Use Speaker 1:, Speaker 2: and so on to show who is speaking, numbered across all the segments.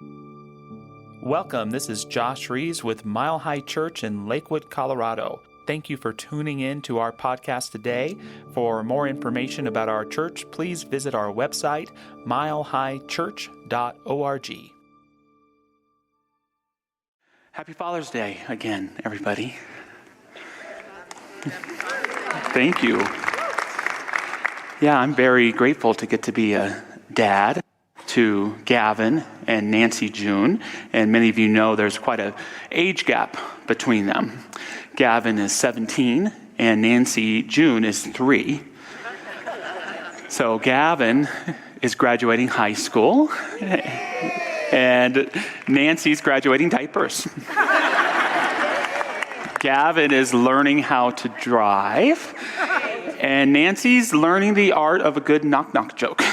Speaker 1: Welcome, this is Josh Reeves with Mile High Church in Lakewood, Colorado. Thank you for tuning in to our podcast today. For more information about our church, please visit our website, milehighchurch.org. Happy Father's Day again, everybody. Thank you. Yeah, I'm very grateful to get to be a dad to Gavin and Nancy June, and many of you know there's quite an age gap between them. Gavin is 17 and Nancy June is 3. So Gavin is graduating high school and Nancy's graduating diapers. Gavin is learning how to drive and Nancy's learning the art of a good knock-knock joke.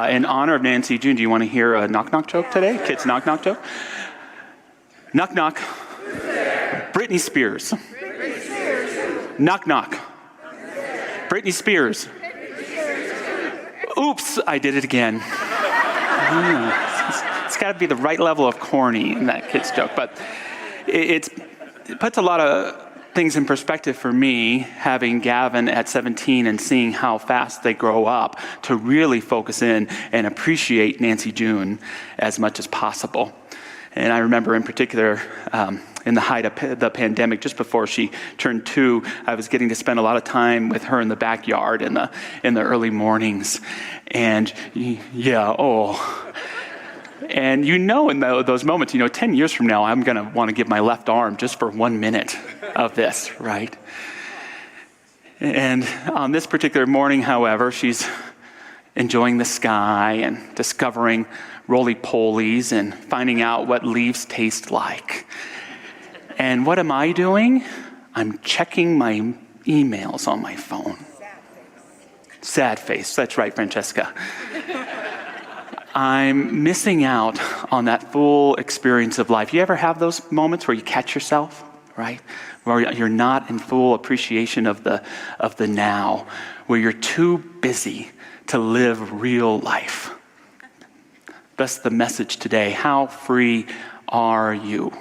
Speaker 1: In honor of Nancy June, do you want to hear a knock-knock joke today? Kids knock-knock joke? Knock-knock. Britney Spears. Knock-knock. Britney Spears. Oops, I did it again. It's got to be the right level of corny in that kid's joke, but it puts a lot of things in perspective for me, having Gavin at 17 and seeing how fast they grow up, to really focus in and appreciate Nancy June as much as possible. And I remember in particular, in the height of the pandemic, just before she turned 2, I was getting to spend a lot of time with her in the backyard in the early mornings. And and in those moments, 10 years from now, I'm going to want to give my left arm just for 1 minute of this, right? And on this particular morning, however, she's enjoying the sky and discovering roly-polies and finding out what leaves taste like. And what am I doing? I'm checking my emails on my phone. Sad face. That's right, Francesca. I'm missing out on that full experience of life. You ever have those moments where you catch yourself, right? Where you're not in full appreciation of the now, where you're too busy to live real life. That's the message today. How free are you?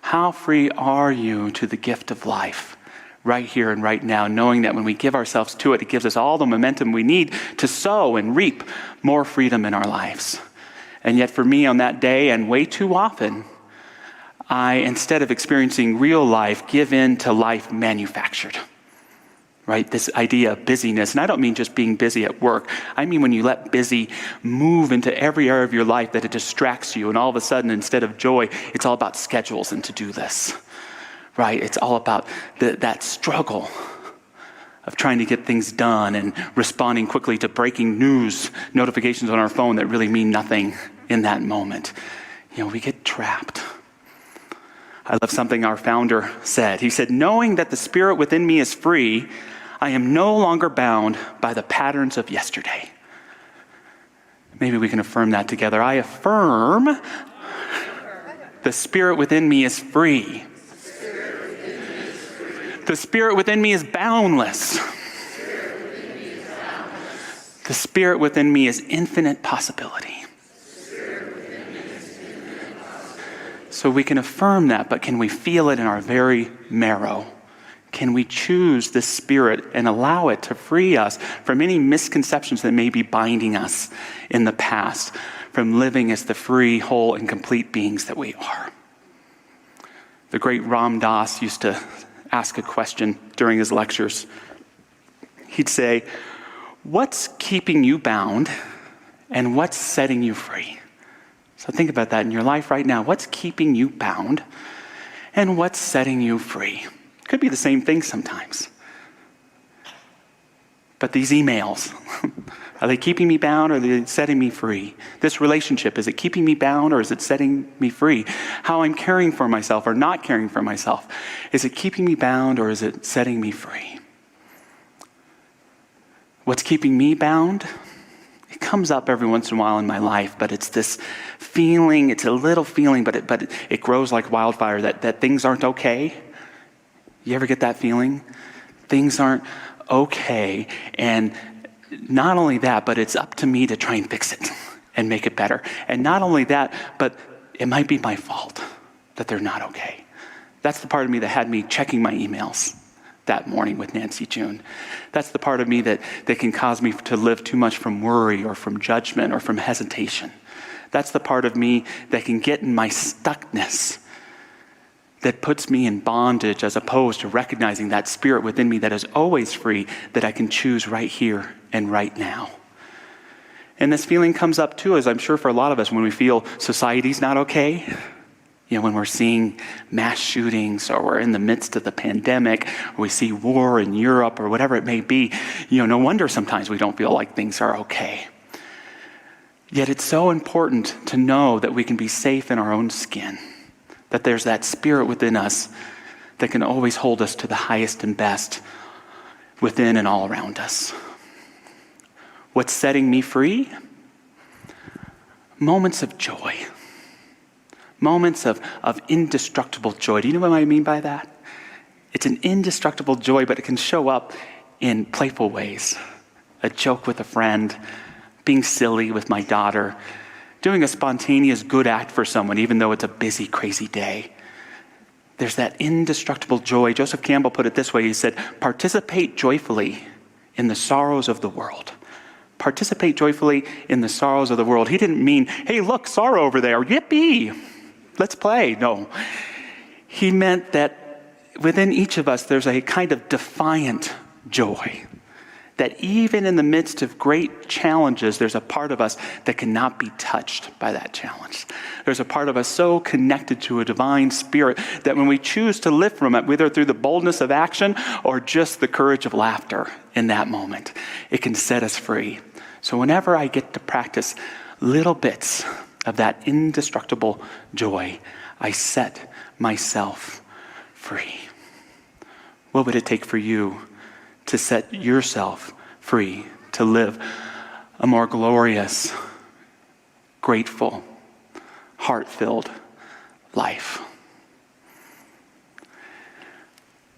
Speaker 1: How free are you to the gift of life right here and right now, knowing that when we give ourselves to it, it gives us all the momentum we need to sow and reap more freedom in our lives. And yet for me on that day, and way too often, I, instead of experiencing real life, give in to life manufactured. Right? This idea of busyness. And I don't mean just being busy at work. I mean when you let busy move into every area of your life that it distracts you. And all of a sudden, instead of joy, it's all about schedules and to-do lists. Right? It's all about that struggle of trying to get things done and responding quickly to breaking news notifications on our phone that really mean nothing in that moment. We get trapped. I love something our founder said. He said, knowing that the spirit within me is free, I am no longer bound by the patterns of yesterday. Maybe we can affirm that together. I affirm the spirit within me is free. The spirit within me is boundless. The spirit within me is infinite possibility. So we can affirm that, but can we feel it in our very marrow? Can we choose this spirit and allow it to free us from any misconceptions that may be binding us in the past, from living as the free, whole, and complete beings that we are? The great Ram Dass used to ask a question during his lectures. He'd say, what's keeping you bound and what's setting you free? So think about that in your life right now. What's keeping you bound and what's setting you free? Could be the same thing sometimes. But these emails, are they keeping me bound or are they setting me free? This relationship, is it keeping me bound or is it setting me free? How I'm caring for myself or not caring for myself, is it keeping me bound or is it setting me free? What's keeping me bound? It comes up every once in a while in my life, but it's this feeling, it's a little feeling, but it grows like wildfire that things aren't okay. You ever get that feeling? Things aren't okay, and not only that, but it's up to me to try and fix it. and make it better. And not only that, but it might be my fault that they're not okay. That's the part of me that had me checking my emails that morning with Nancy June. That's the part of me that can cause me to live too much from worry or from judgment or from hesitation. That's the part of me that can get in my stuckness, that puts me in bondage, as opposed to recognizing that spirit within me that is always free, that I can choose right here and right now. And this feeling comes up too, as I'm sure for a lot of us, when we feel society's not okay. When we're seeing mass shootings, or we're in the midst of the pandemic, or we see war in Europe, or whatever it may be, no wonder sometimes we don't feel like things are okay. Yet it's so important to know that we can be safe in our own skin, that there's that spirit within us that can always hold us to the highest and best within and all around us. What's setting me free? Moments of joy. Moments of indestructible joy. Do you know what I mean by that? It's an indestructible joy, but it can show up in playful ways. A joke with a friend, being silly with my daughter, doing a spontaneous good act for someone, even though it's a busy, crazy day. There's that indestructible joy. Joseph Campbell put it this way. He said, participate joyfully in the sorrows of the world. Participate joyfully in the sorrows of the world. He didn't mean, hey, look, sorrow over there, yippee, let's play. No. He meant that within each of us, there's a kind of defiant joy. That even in the midst of great challenges, there's a part of us that cannot be touched by that challenge. There's a part of us so connected to a divine spirit that when we choose to live from it, whether through the boldness of action or just the courage of laughter in that moment, it can set us free. So whenever I get to practice little bits of that indestructible joy, I set myself free. What would it take for you to set yourself free, to live a more glorious, grateful, heart-filled life?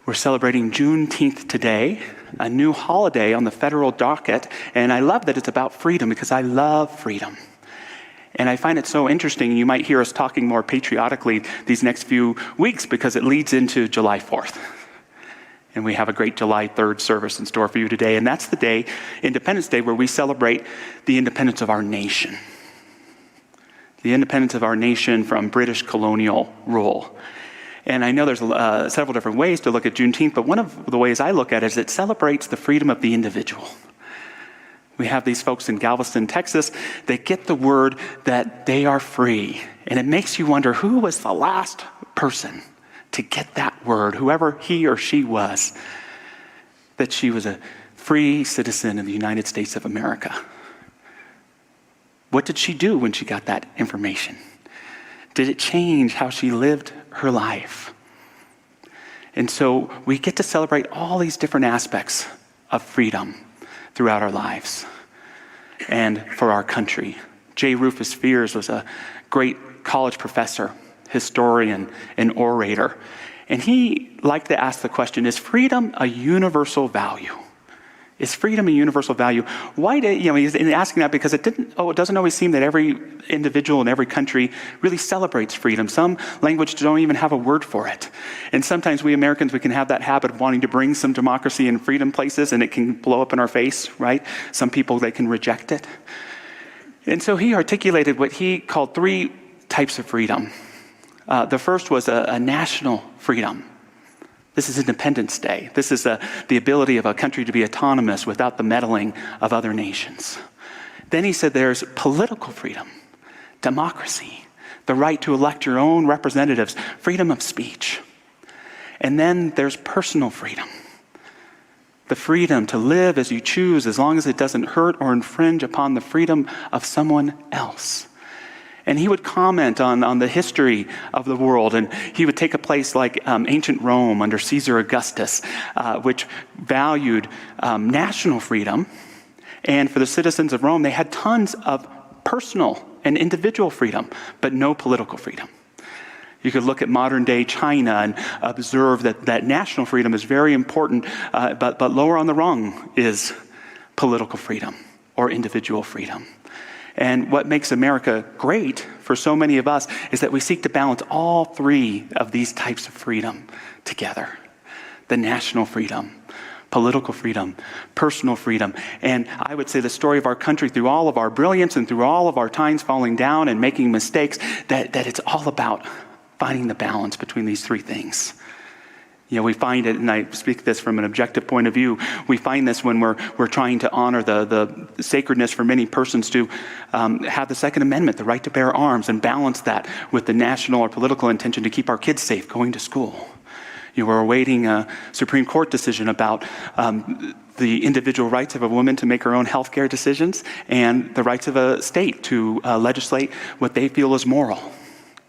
Speaker 1: We're celebrating Juneteenth today, a new holiday on the federal docket, and I love that it's about freedom because I love freedom. And I find it so interesting, you might hear us talking more patriotically these next few weeks because it leads into July 4th. And we have a great July 3rd service in store for you today. And that's the day, Independence Day, where we celebrate the independence of our nation. The independence of our nation from British colonial rule. And I know there's several different ways to look at Juneteenth, but one of the ways I look at it is it celebrates the freedom of the individual. We have these folks in Galveston, Texas, they get the word that they are free. And it makes you wonder, who was the last person to get that word, whoever he or she was, that she was a free citizen of the United States of America? What did she do when she got that information? Did it change how she lived her life? And so we get to celebrate all these different aspects of freedom throughout our lives and for our country. J. Rufus Fears was a great college professor, historian, and orator. And he liked to ask the question, is freedom a universal value? Is freedom a universal value? Why did, he's asking that because it doesn't always seem that every individual in every country really celebrates freedom. Some languages don't even have a word for it. And sometimes we Americans, we can have that habit of wanting to bring some democracy and freedom places, and it can blow up in our face, right? Some people, they can reject it. And so he articulated what he called 3 types of freedom. The first was a national freedom. This is Independence Day. This is the ability of a country to be autonomous without the meddling of other nations. Then he said there's political freedom, democracy, the right to elect your own representatives, freedom of speech. And then there's personal freedom, the freedom to live as you choose as long as it doesn't hurt or infringe upon the freedom of someone else. And he would comment on the history of the world, and he would take a place like ancient Rome under Caesar Augustus, which valued national freedom. And for the citizens of Rome, they had tons of personal and individual freedom, but no political freedom. You could look at modern-day China and observe that national freedom is very important, but lower on the rung is political freedom or individual freedom. And what makes America great for so many of us is that we seek to balance all three of these types of freedom together. The national freedom, political freedom, personal freedom. And I would say the story of our country, through all of our brilliance and through all of our times falling down and making mistakes, that it's all about finding the balance between these three things. We find it, and I speak this from an objective point of view, we find this when we're trying to honor the sacredness for many persons to have the Second Amendment, the right to bear arms, and balance that with the national or political intention to keep our kids safe going to school. We're awaiting a Supreme Court decision about the individual rights of a woman to make her own health care decisions and the rights of a state to legislate what they feel is moral.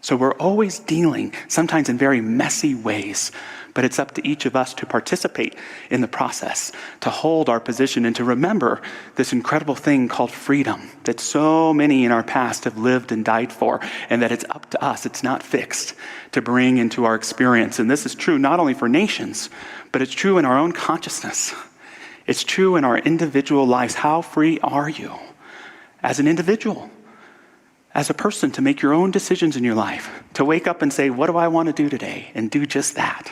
Speaker 1: So we're always dealing, sometimes in very messy ways, but it's up to each of us to participate in the process, to hold our position and to remember this incredible thing called freedom that so many in our past have lived and died for, and that it's up to us, it's not fixed, to bring into our experience. And this is true not only for nations, but it's true in our own consciousness. It's true in our individual lives. How free are you as an individual, as a person, to make your own decisions in your life, to wake up and say, what do I want to do today? And do just that.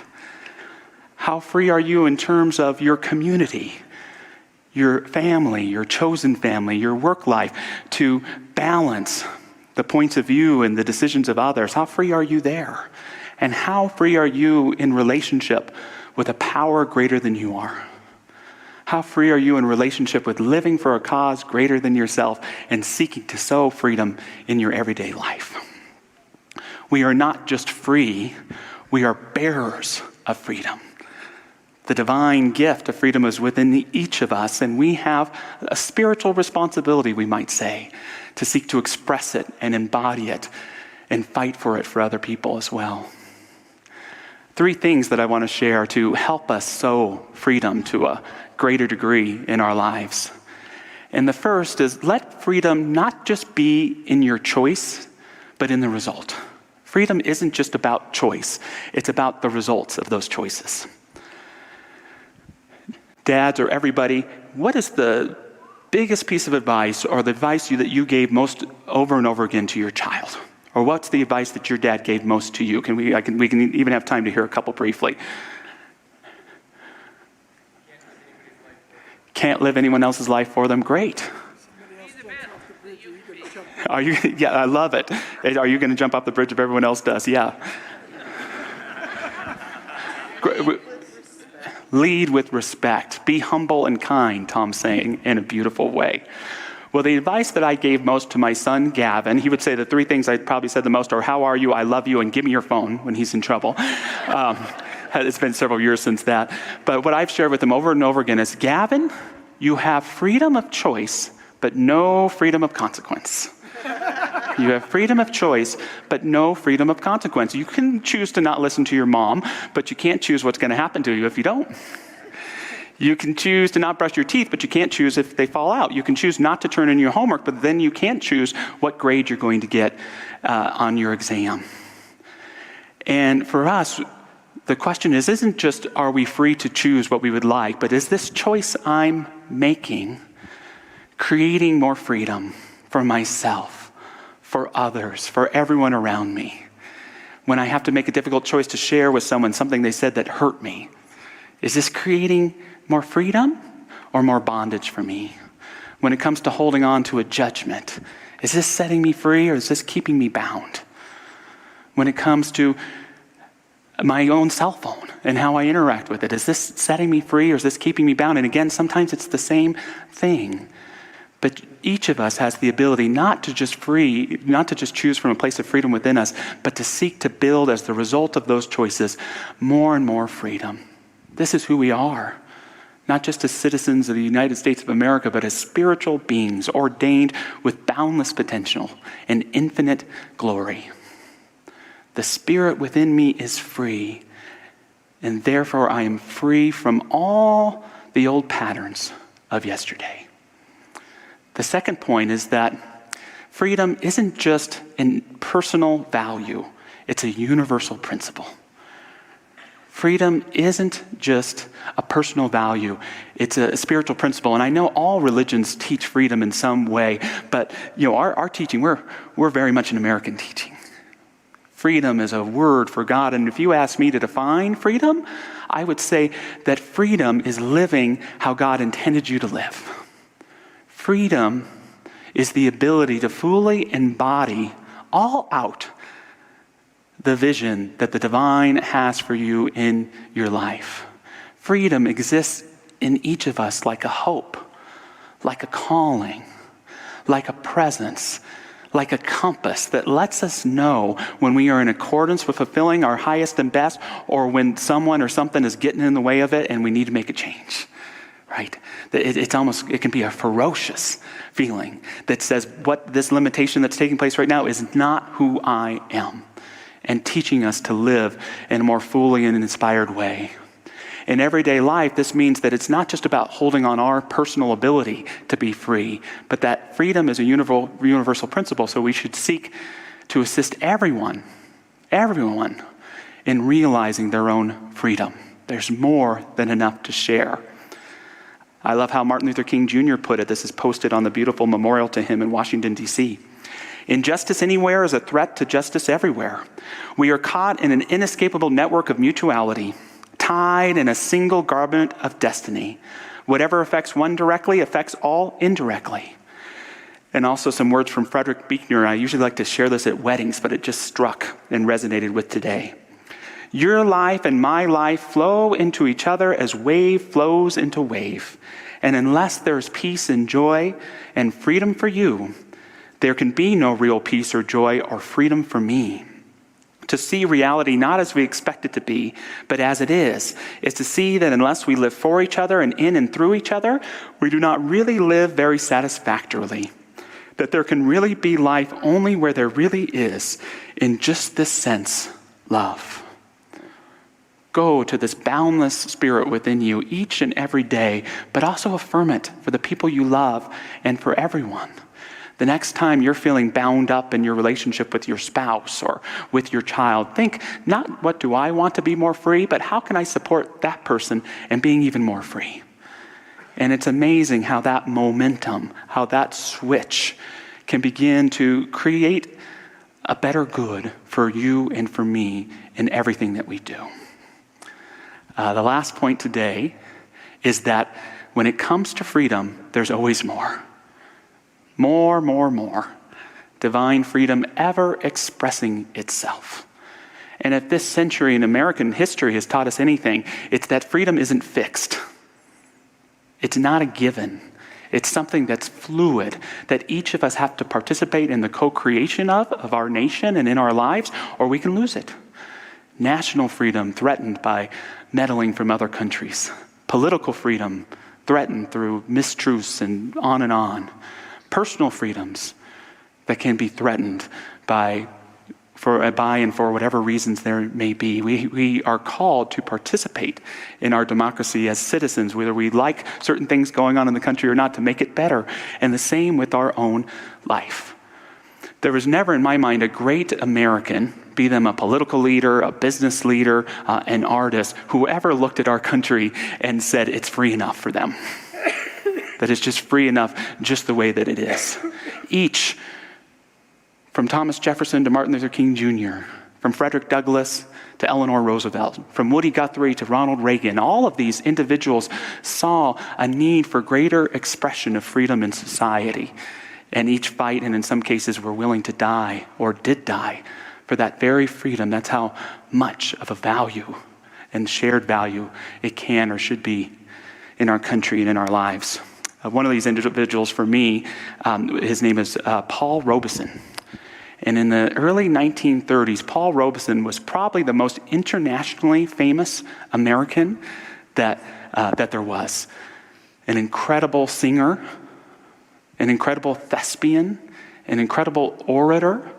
Speaker 1: How free are you in terms of your community, your family, your chosen family, your work life, to balance the points of view and the decisions of others? How free are you there? And how free are you in relationship with a power greater than you are? How free are you in relationship with living for a cause greater than yourself and seeking to sow freedom in your everyday life? We are not just free, we are bearers of freedom. The divine gift of freedom is within each of us, and we have a spiritual responsibility, we might say, to seek to express it and embody it and fight for it for other people as well. Three things that I want to share to help us sow freedom to a greater degree in our lives. And the first is, let freedom not just be in your choice, but in the result. Freedom isn't just about choice, it's about the results of those choices. Dads or everybody, what is the biggest piece of advice or the advice that you gave most over and over again to your child? Or what's the advice that your dad gave most to you? We can even have time to hear a couple briefly. Can't live anyone else's life for them. Great. Are you? Yeah, I love it. Are you going to jump off the bridge if everyone else does? Yeah. Lead with respect. Be humble and kind, Tom's saying, in a beautiful way. Well, the advice that I gave most to my son, Gavin, he would say the three things I probably said the most are, how are you, I love you, and give me your phone when he's in trouble. It's been several years since that. But what I've shared with him over and over again is, Gavin, you have freedom of choice, but no freedom of consequence. You have freedom of choice, but no freedom of consequence. You can choose to not listen to your mom, but you can't choose what's going to happen to you if you don't. You can choose to not brush your teeth, but you can't choose if they fall out. You can choose not to turn in your homework, but then you can't choose what grade you're going to get on your exam. And for us, the question isn't just, are we free to choose what we would like, but is this choice I'm making creating more freedom for myself, for others, for everyone around me? When I have to make a difficult choice to share with someone something they said that hurt me, is this creating more freedom or more bondage for me? When it comes to holding on to a judgment, is this setting me free or is this keeping me bound? When it comes to my own cell phone and how I interact with it, is this setting me free or is this keeping me bound? And again, sometimes it's the same thing. But each of us has the ability not to just choose from a place of freedom within us, but to seek to build, as the result of those choices, more and more freedom. This is who we are, not just as citizens of the United States of America, but as spiritual beings ordained with boundless potential and infinite glory. The spirit within me is free, and therefore I am free from all the old patterns of yesterday. The second point is that freedom isn't just a personal value, it's a universal principle. Freedom isn't just a personal value. It's a spiritual principle. And I know all religions teach freedom in some way, but our teaching, we're very much an American teaching. Freedom is a word for God. And if you ask me to define freedom, I would say that freedom is living how God intended you to live. Freedom is the ability to fully embody all out the vision that the divine has for you in your life. Freedom exists in each of us like a hope, like a calling, like a presence, like a compass that lets us know when we are in accordance with fulfilling our highest and best, or when someone or something is getting in the way of it and we need to make a change. Right? It can be a ferocious feeling that says what this limitation that's taking place right now is not who I am, and teaching us to live in a more fully and inspired way. In everyday life, this means that it's not just about holding on our personal ability to be free, but that freedom is a universal principle, so we should seek to assist everyone in realizing their own freedom. There's more than enough to share. I love how Martin Luther King Jr. put it. This is posted on the beautiful memorial to him in Washington, D.C. Injustice anywhere is a threat to justice everywhere. We are caught in an inescapable network of mutuality, tied in a single garment of destiny. Whatever affects one directly affects all indirectly. And also some words from Frederick Buechner. I usually like to share this at weddings, but it just struck and resonated with today. Your life and my life flow into each other as wave flows into wave. And unless there's peace and joy and freedom for you, there can be no real peace or joy or freedom for me. To see reality not as we expect it to be, but as it is to see that unless we live for each other and in and through each other, we do not really live very satisfactorily. That there can really be life only where there really is, in just this sense, love. Go to this boundless spirit within you each and every day, but also affirm it for the people you love and for everyone. The next time you're feeling bound up in your relationship with your spouse or with your child, think not what do I want to be more free, but how can I support that person in being even more free? And it's amazing how that momentum, how that switch can begin to create a better good for you and for me in everything that we do. The last point today is that when it comes to freedom, there's always more. More. Divine freedom ever expressing itself. And if this century in American history has taught us anything, it's that freedom isn't fixed. It's not a given. It's something that's fluid, that each of us have to participate in the co-creation of our nation and in our lives, or we can lose it. National freedom threatened by meddling from other countries. Political freedom threatened through mistruths and on. Personal freedoms that can be threatened by and for whatever reasons there may be. We are called to participate in our democracy as citizens, whether we like certain things going on in the country or not, to make it better. And the same with our own life. There was never in my mind a great American, be them a political leader, a business leader, an artist, whoever looked at our country and said it's free enough for them. That it's just free enough just the way that it is. Each, from Thomas Jefferson to Martin Luther King Jr., from Frederick Douglass to Eleanor Roosevelt, from Woody Guthrie to Ronald Reagan, all of these individuals saw a need for greater expression of freedom in society. And each fight, and in some cases were willing to die or did die for that very freedom. That's how much of a value and shared value it can or should be in our country and in our lives. One of these individuals for me, his name is Paul Robeson. And in the early 1930s, Paul Robeson was probably the most internationally famous American that there was. An incredible singer, an incredible thespian, an incredible orator,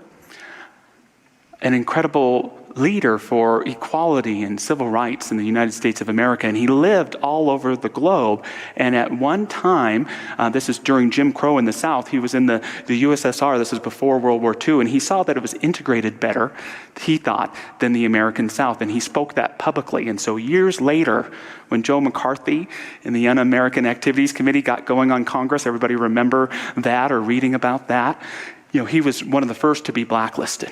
Speaker 1: an incredible leader for equality and civil rights in the United States of America, and he lived all over the globe. And at one time, this is during Jim Crow in the South, he was in the USSR, this is before World War II, and he saw that it was integrated better, he thought, than the American South, and he spoke that publicly. And so years later, when Joe McCarthy and the Un-American Activities Committee got going on Congress, everybody remember that or reading about that? He was one of the first to be blacklisted.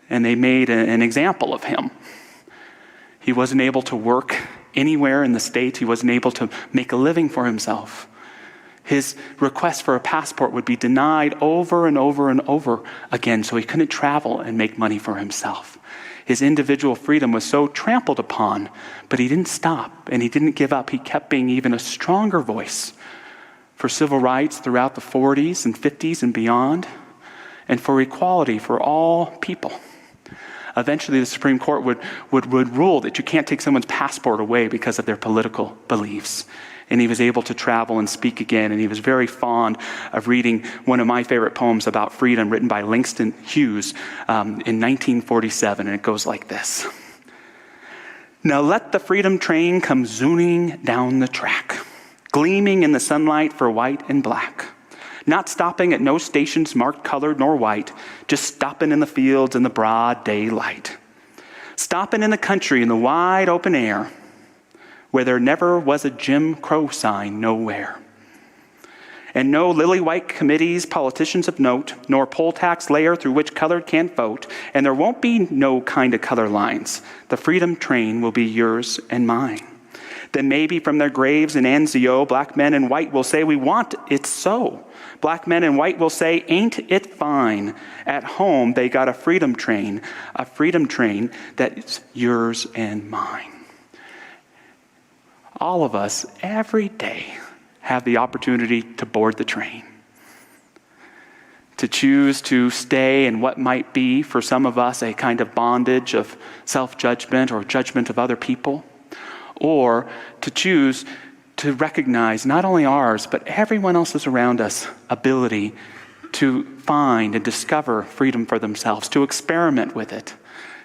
Speaker 1: And they made an example of him. He wasn't able to work anywhere in the States. He wasn't able to make a living for himself. His request for a passport would be denied over and over and over again, so he couldn't travel and make money for himself. His individual freedom was so trampled upon, but he didn't stop and he didn't give up. He kept being even a stronger voice for civil rights throughout the 40s and 50s and beyond, and for equality for all people. Eventually, the Supreme Court would rule that you can't take someone's passport away because of their political beliefs. And he was able to travel and speak again. And he was very fond of reading one of my favorite poems about freedom written by Langston Hughes in 1947. And it goes like this. Now let the freedom train come zooming down the track, gleaming in the sunlight for white and black. Not stopping at no stations marked colored nor white, just stopping in the fields in the broad daylight. Stopping in the country in the wide open air, where there never was a Jim Crow sign nowhere. And no lily-white committees, politicians of note, nor poll tax layer through which colored can't vote, and there won't be no kind of color lines. The freedom train will be yours and mine. Then maybe from their graves in Anzio, black men and white will say, we want it so. Black men and white will say, ain't it fine? At home, they got a freedom train that's yours and mine. All of us, every day, have the opportunity to board the train. To choose to stay in what might be, for some of us, a kind of bondage of self-judgment or judgment of other people. Or to choose to recognize not only ours, but everyone else's around us ability to find and discover freedom for themselves, to experiment with it,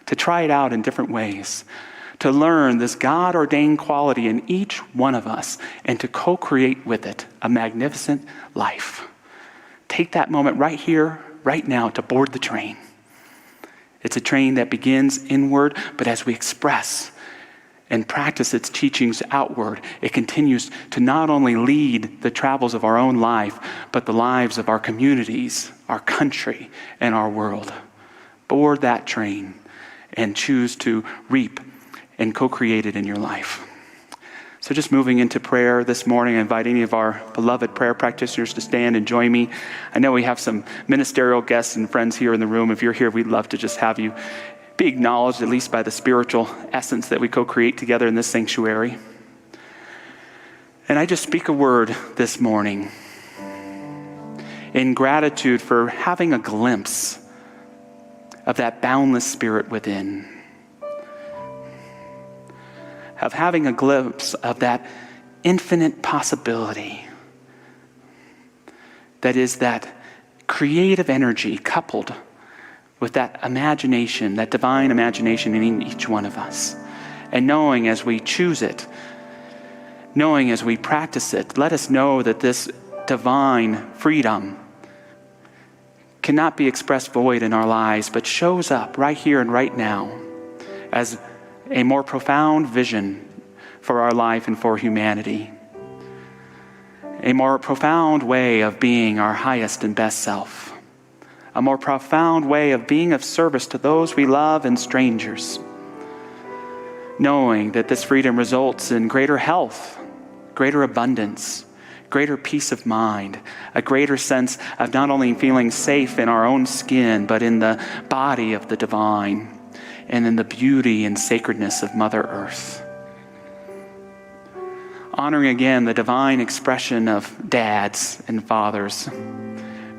Speaker 1: to try it out in different ways, to learn this God-ordained quality in each one of us, and to co-create with it a magnificent life. Take that moment right here, right now, to board the train. It's a train that begins inward, but as we express and practice its teachings outward, it continues to not only lead the travels of our own life, but the lives of our communities, our country, and our world. Board that train and choose to reap and co-create it in your life. So just moving into prayer this morning, I invite any of our beloved prayer practitioners to stand and join me. I know we have some ministerial guests and friends here in the room. If you're here, we'd love to just have you be acknowledged, at least by the spiritual essence that we co-create together in this sanctuary. And I just speak a word this morning in gratitude for having a glimpse of that boundless spirit within, of having a glimpse of that infinite possibility that is that creative energy coupled with that imagination, that divine imagination in each one of us. And knowing as we choose it, knowing as we practice it, let us know that this divine freedom cannot be expressed void in our lives, but shows up right here and right now as a more profound vision for our life and for humanity. A more profound way of being our highest and best self. A more profound way of being of service to those we love and strangers. Knowing that this freedom results in greater health, greater abundance, greater peace of mind, a greater sense of not only feeling safe in our own skin, but in the body of the divine, and in the beauty and sacredness of Mother Earth. Honoring again the divine expression of dads and fathers.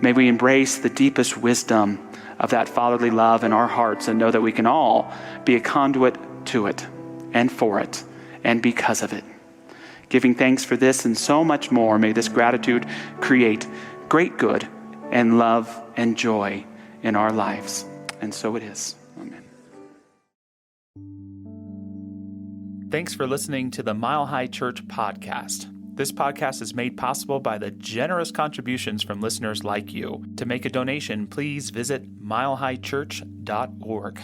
Speaker 1: May we embrace the deepest wisdom of that fatherly love in our hearts and know that we can all be a conduit to it and for it and because of it. Giving thanks for this and so much more, may this gratitude create great good and love and joy in our lives. And so it is. Thanks for listening to the Mile High Church podcast. This podcast is made possible by the generous contributions from listeners like you. To make a donation, please visit milehighchurch.org.